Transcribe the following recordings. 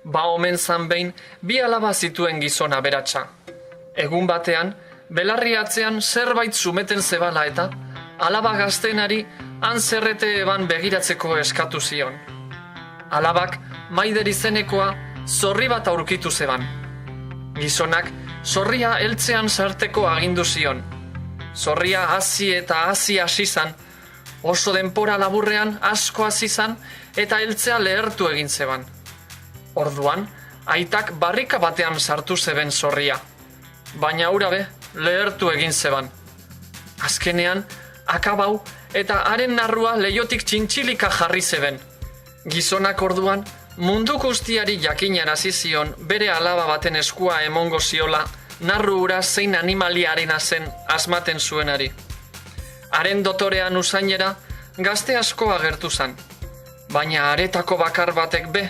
Ba omen zan behin, bi alaba zituen gizon aberatsa. Egun batean, belarri atzean zerbait zumeten zebala eta, alaba gaztenari han zerrete eban begiratzeko eskatu zion. Alabak, Maider izenekoa, zorri bat aurkitu zeban. Gizonak, zorria heltzean sarteko agindu zion. Zorria hasi eta hasi zan, oso denpora laburrean asko hasi zan eta heltzea lehertu egin zeban. Orduan, aitak barrika batean sartu zeben zorria. Baina urabe, lehertu egin zeban. Azkenean, akabau eta haren narrua leiotik txintxilika jarri zeben. Gizonak orduan, mundu guztiari jakinarazi zion bere alaba baten eskua emongo ziola, narru ura zein animaliarena zen asmaten zuenari. Haren dotorean usainera, gazte asko agertu zan. Baina aretako bakar batek be,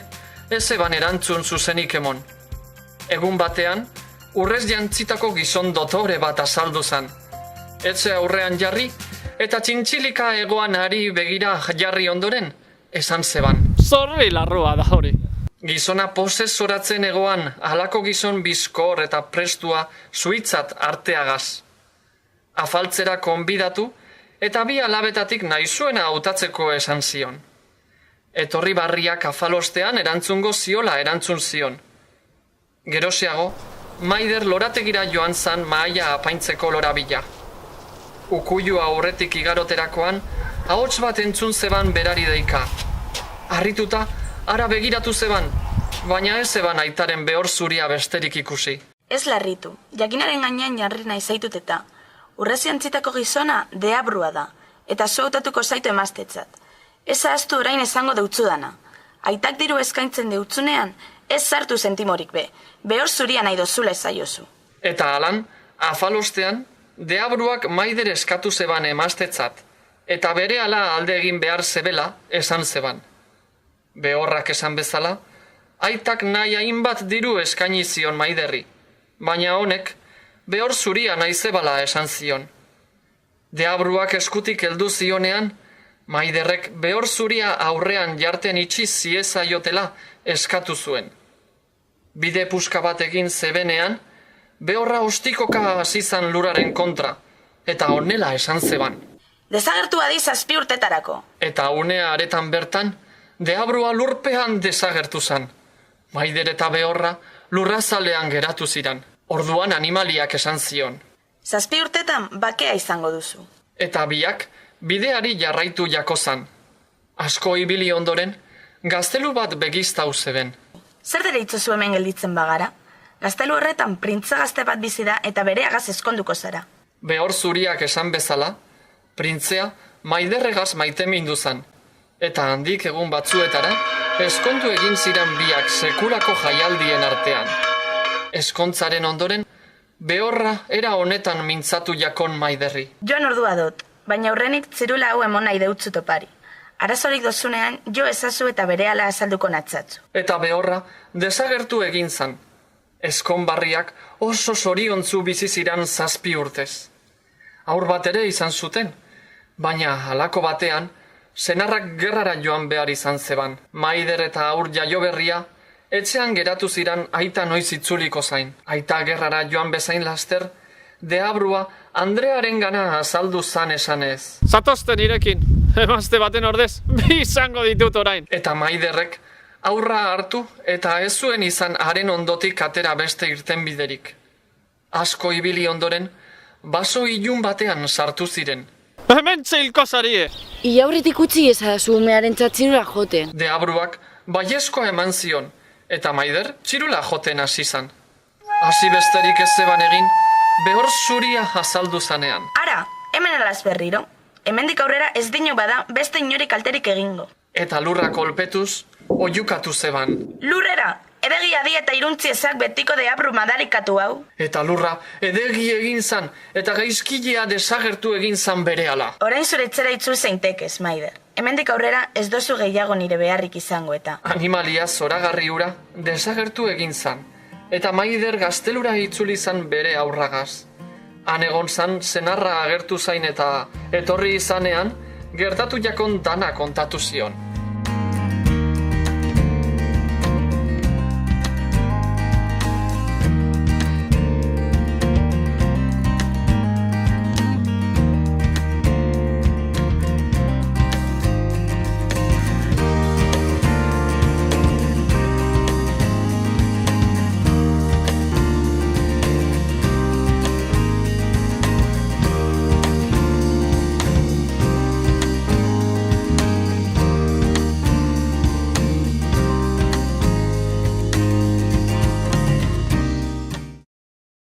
ez eban erantzun zuzenik emon. Egun batean, urrez jantzitako gizon dotore bat azaldu zan. Etxe aurrean jarri, eta txintxilika egoan ari begira jarri ondoren, esan zeban. Zorri larrua da hori. Gizona posez zoratzen egoan, halako gizon bizkor eta prestua zuitzat arteagaz. Afaltzera konbidatu, eta bi alabetatik nahi zuena hautatzeko esan zion. Etorri barriak afalostean erantzungo ziola erantzun zion. Geroxeago, Maider lorategira joan zan mahaia apaintzeko lorabila. Ukuilua aurretik igaroterakoan, ahots bat entzun zeban berari deika. Harrituta, ara begiratu zeban, baina ez zeban aitaren behor zuria besterik ikusi. Ez larritu, jakinaren gainean jarri nahi zaitut eta, urrezi antzitako gizona deabrua da, eta zuautatuko zaitu emaztetzat. Ez ahaztu orain esango deutzudana. Aitak diru eskaintzen deutzunean, ez sartu sentimorik be, behor zuria nahi dozula ezaiozu. Eta alan, afalostean, deabruak Maider eskatu zeban emaztetzat, eta berehala alde egin behar zebela esan zeban. Behorrak esan bezala, aitak nahi hainbat diru eskaini zion Maiderri, baina honek, behor zuria nahi zebala esan zion. Deabruak eskutik heldu zionean, Maiderrek behor zuria aurrean jarten itxi ziezaiotela eskatu zuen. Bide puska bat egin zebenean, behorra ostikoka hasi zan luraren kontra, eta honela esan zeban. Desagertu adi 7 urtetarako. Eta unea aretan bertan, deabrua lurpean desagertu zan. Maider eta behorra lurrazalean geratu ziran. Orduan animaliak esan zion. 7 urtetan bakea izango duzu. Eta biak bideari jarraitu jako zan. Asko ibili ondoren, gaztelu bat begiztau zeben. Zer deritzozu hemen gelditzen bagara? Gaztelu horretan printza gazte bat bizi da eta bere agaz eskonduko zara. Behor zuriak esan bezala, printzea Maiderregaz maitemindu zan. Eta handik egun batzuetara, eskondu egin ziren biak sekulako jaialdien artean. Eskontzaren ondoren, behorra era honetan mintzatu jakon Maiderri. Joan ordua dut, baina aurrenik zirula hau emon nahi deutzu topari. Arazorik dozunean, jo ezazu eta berehala azalduko natzatzu. Eta behorra desagertu egin zan. Eskonbarriak oso zoriontzu bizi ziran 7 urtez. Haur bat ere izan zuten, baina halako batean, senarrak gerrara joan behar izan zeban. Maider eta haur jaioberria, etxean geratu ziran aita noiz itzuliko zain. Aita gerrara joan bezain laster, deabrua Andrearen gana azaldu zan esanez. Zatozten irekin, emazte baten ordez, bi izango ditut orain. Eta Maiderrek aurra hartu eta ez zuen izan haren ondotik atera beste irtenbiderik. Asko ibili ondoren, baso ilun batean sartu ziren. Hemen txilko zarie. Iaurretik utzi ezazu umearen txirula joten. Deabruak baiezko eman zion, eta Maider txirula joten hasi zan. Hasi besterik ez zeban egin, behor zuria azaldu zanean. Ara, hemen alaz berriro. Hemendik aurrera ez dino bada beste inorik kalterik egingo. Eta lurra kolpetuz, oiukatu zeban. Lurrera, edegi adi eta iruntzi ezak betiko deabru madarikatu hau. Eta lurra edegi egin zan, eta gaizkilea desagertu egin zan berehala. Orain zure itzera itzul zeintekez, Maider. Hemendik aurrera ez dozu gehiago nire beharrik izango eta. Animalia zoragarri hura desagertu egin zan, eta Maider gaztelura itzuli zan bere aurragaz. Han egon zan senarra agertu zain eta etorri izanean, gertatu jakon dana kontatu zion.